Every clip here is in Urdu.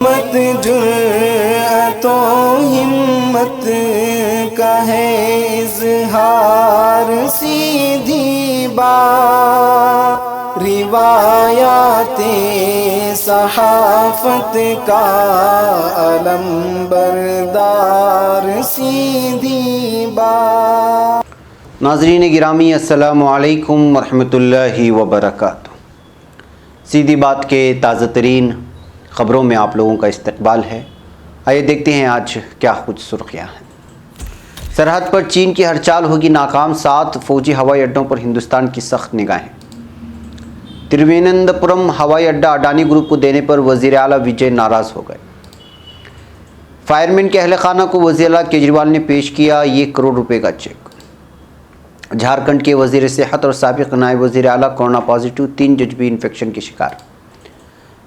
مت جرأت و ہمت کا ہے اظہار، سیدھی بات روایات صحافت کا علم بردار، سیدھی بات۔ ناظرین گرامی، السلام علیکم ورحمۃ اللہ وبرکاتہ۔ سیدھی بات کے تازہ ترین خبروں میں آپ لوگوں کا استقبال ہے۔ آئیے دیکھتے ہیں آج کیا کچھ سرخیاں ہیں۔ سرحد پر چین کی ہر چال ہوگی ناکام، 7 فوجی ہوائی اڈوں پر ہندوستان کی سخت نگاہیں۔ تروینندپورم ہوائی اڈہ اڈانی گروپ کو دینے پر وزیر اعلیٰ وجے ناراض ہو گئے۔ فائرمین کے اہل خانہ کو وزیر اعلیٰ کیجریوال نے پیش کیا 1 کروڑ روپے کا چیک۔ جھارکھنڈ کے وزیر صحت اور سابق نائب وزیر اعلیٰ کورونا پازیٹیو، 3 جج بھی انفیکشن کے شکار۔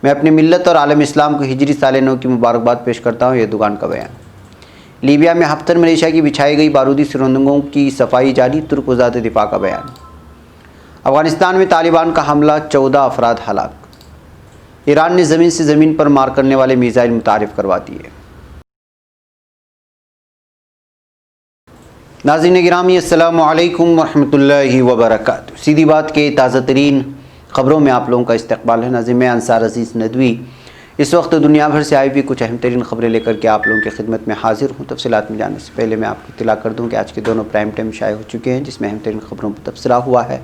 میں اپنی ملت اور عالم اسلام کو ہجری سال نو کی مبارکباد پیش کرتا ہوں، ایردوغان کا بیان۔ لیبیا میں ہفتہ ملیشیا کی بچھائی گئی بارودی سرنگوں کی صفائی جاری، ترک وزارت دفاع کا بیان۔ افغانستان میں طالبان کا حملہ، 14 افراد ہلاک۔ ایران نے زمین سے زمین پر مار کرنے والے میزائل متعارف کروا دیے۔ ناظرین گرامی، السلام علیکم ورحمۃ اللہ وبرکاتہ۔ سیدھی بات کے تازہ ترین خبروں میں آپ لوگوں کا استقبال ہے۔ ناظرین، میں انصار عزیز ندوی اس وقت دنیا بھر سے آئی ہوئی کچھ اہم ترین خبریں لے کر کے آپ لوگوں کی خدمت میں حاضر ہوں۔ تفصیلات میں جانے سے پہلے میں آپ کو اطلاع کر دوں کہ آج کے دونوں پرائم ٹائم شائع ہو چکے ہیں، جس میں اہم ترین خبروں پر تبصرہ ہوا ہے۔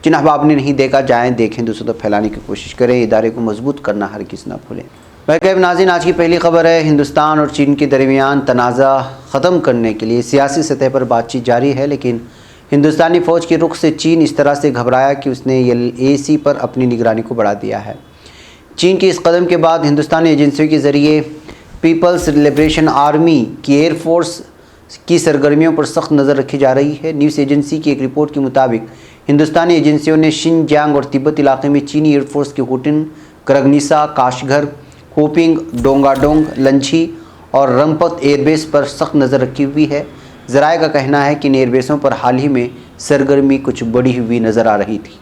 جن احباب نے نہیں دیکھا، جائیں دیکھیں، دوسروں تک پھیلانے کی کوشش کریں، ادارے کو مضبوط کرنا ہرگز نہ بھولیں۔ بہرکیف ناظرین، آج کی پہلی خبر ہے، ہندوستان اور چین کے درمیان تنازع ختم کرنے کے لیے سیاسی سطح پر بات چیت جاری ہے، لیکن ہندوستانی فوج کے رخ سے چین اس طرح سے گھبرایا کہ اس نے LAC پر اپنی نگرانی کو بڑھا دیا ہے۔ چین کے اس قدم کے بعد ہندوستانی ایجنسیوں کے ذریعے پیپلز لبریشن آرمی کی ایئر فورس کی سرگرمیوں پر سخت نظر رکھی جا رہی ہے۔ نیوز ایجنسی کی ایک رپورٹ کے مطابق ہندوستانی ایجنسیوں نے شنجیانگ اور تبت علاقے میں چینی ایئر فورس کے ہوٹن، کرگنیسا، کاشگھر، ہوپنگ، ڈونگاڈونگ، لنچھی اور رمپت ایئر بیس پر سخت نظر رکھی ہوئی ہے۔ ذرائع کا کہنا ہے کہ ان ایئر بیسوں پر حال ہی میں سرگرمی کچھ بڑھی ہوئی نظر آ رہی تھی۔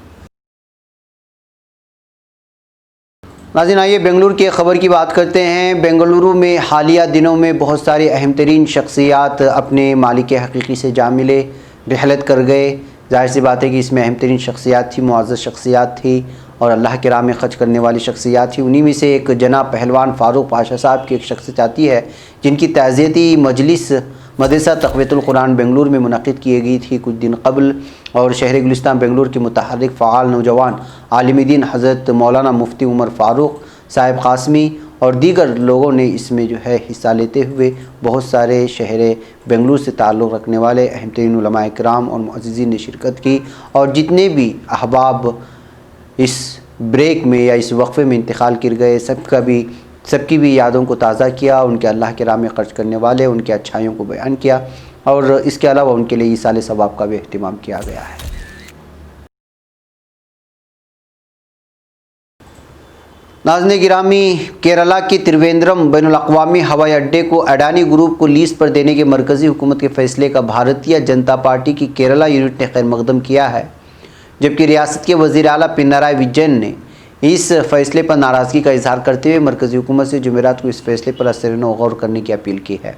ناظرین، آئیے بنگلورو کی خبر کی بات کرتے ہیں۔ بنگلورو میں حالیہ دنوں میں بہت ساری اہم ترین شخصیات اپنے مالک حقیقی سے جا ملے، رحلت کر گئے۔ ظاہر سی بات ہے کہ اس میں اہم ترین شخصیات تھی، معزز شخصیات تھی اور اللہ کے راہ میں خرچ کرنے والی شخصیات تھی۔ انہی میں سے ایک جناب پہلوان فاروق پاشا صاحب کی ایک شخصیت آتی ہے، جن کی تعزیتی مجلس مدرسہ تقویت القرآن بنگلور میں منعقد کی گئی تھی کچھ دن قبل، اور شہر گلستان بنگلور کے متحرک فعال نوجوان عالم دین حضرت مولانا مفتی عمر فاروق صاحب قاسمی اور دیگر لوگوں نے اس میں حصہ لیتے ہوئے بہت سارے شہر بنگلور سے تعلق رکھنے والے اہم ترین علماء کرام اور معززین نے شرکت کی، اور جتنے بھی احباب اس بریک میں یا اس وقفے میں انتقال کر گئے، سب کی بھی یادوں کو تازہ کیا، ان کے اللہ کے راہ میں خرچ کرنے والے ان کے اچھائیوں کو بیان کیا، اور اس کے علاوہ ان کے لیے ایصال ثواب کا بھی اہتمام کیا گیا ہے۔ ناظرین گرامی، کیرالہ کے ترویندرم بین الاقوامی ہوائی اڈے کو اڈانی گروپ کو لیز پر دینے کے مرکزی حکومت کے فیصلے کا بھارتیہ جنتا پارٹی کی کیرالہ یونٹ نے خیر مقدم کیا ہے، جبکہ ریاست کے وزیر اعلیٰ پنارئی وجین نے اس فیصلے پر ناراضگی کا اظہار کرتے ہوئے مرکزی حکومت سے جمعرات کو اس فیصلے پر ازسر غور کرنے کی اپیل کی ہے۔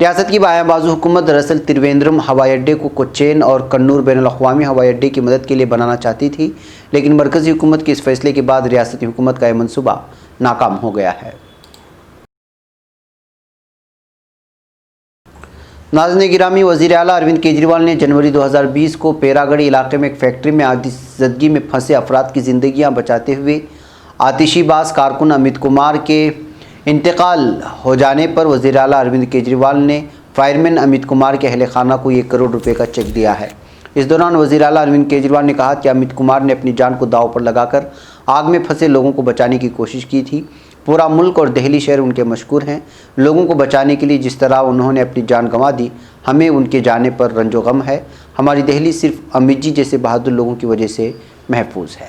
ریاست کی بایاں بازو حکومت دراصل ترویندرم ہوائی اڈے کو کوچین اور کنور بین الاقوامی ہوائی اڈے کی مدد کے لیے بنانا چاہتی تھی، لیکن مرکزی حکومت کے اس فیصلے کے بعد ریاستی حکومت کا یہ منصوبہ ناکام ہو گیا ہے۔ ناظرین گرامی، وزیر اعلیٰ اروند کیجریوال نے جنوری 2020 کو پیراگڑھی علاقے میں ایک فیکٹری میں آتش زدگی میں پھنسے افراد کی زندگیاں بچاتے ہوئے آتشی باز کارکن امت کمار کے انتقال ہو جانے پر وزیر اعلیٰ اروند کیجریوال نے فائرمین امت کمار کے اہل خانہ کو 1 کروڑ روپے کا چیک دیا ہے۔ اس دوران وزیر اعلیٰ اروند کیجریوال نے کہا کہ امت کمار نے اپنی جان کو داؤ پر لگا کر آگ میں پھنسے لوگوں کو بچانے کی کوشش کی تھی۔ پورا ملک اور دہلی شہر ان کے مشکور ہیں۔ لوگوں کو بچانے کے لیے جس طرح انہوں نے اپنی جان گنوا دی، ہمیں ان کے جانے پر رنج و غم ہے۔ ہماری دہلی صرف امت جی جیسے بہادر لوگوں کی وجہ سے محفوظ ہے۔